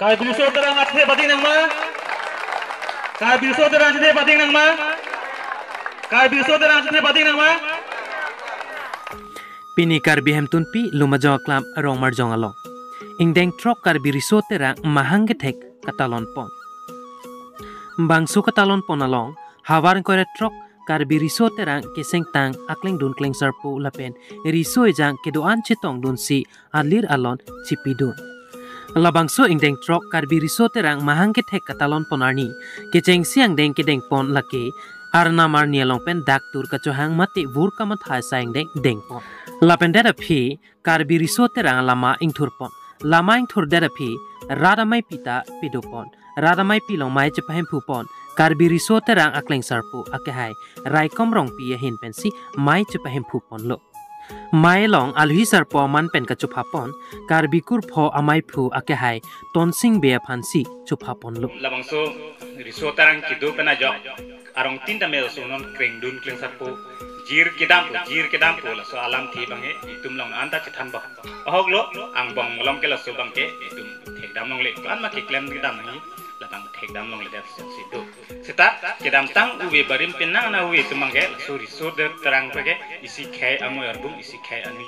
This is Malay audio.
Kai biso terang athe bating nang ma. Kai biso terang athe bating nang ma. Kai biso terang athe bating nang ma. Pini karbi hemtun pi lumajong klam rong marjong along. Ingdeng trok karbi riso terang mahang kethek katalon pon. Bangsu katalon pon along hawar kore trok karbi riso terang keseng tang akling dun kleng sarpu lapen riso ejang kedoan chitong dun si alir alon chipidun. Labangso ingdeng trok karbi riso terang mahang kethek katalon ponarni kecheng siang deng kedeng pon lake arna mar nialong pen dak tur kachohang mati vur kamat hai saing deng pon. Lapen dada phi karbi riso terang lama ingthur pon. Lama ingthur dada phi radamai pita pidopon. Radamai pilong mai cepahem pupon. Karbi riso terang akleng sarpu akehai raikom rong pi hin pensi mai cepahem pupon lo. Mai long alhi sarpo man pen ka chupapon karbi kur pho amai phu akehai tonsing be phansi chupapon lo. Labangso riso terang kidu pena jok arong tinta me sunon kreng dun kleng sarpu jir kedam po la so alam thi bange itum long anta chithan ba ahok lo ang bong long ke la so bangke itum thekdam long le an ma ke klem kedam hi la bang thekdam long le da situ sita kedam tang uwe barim penang na uwe tumangke so riso terang pege isi khai amoy arbum isi khai ani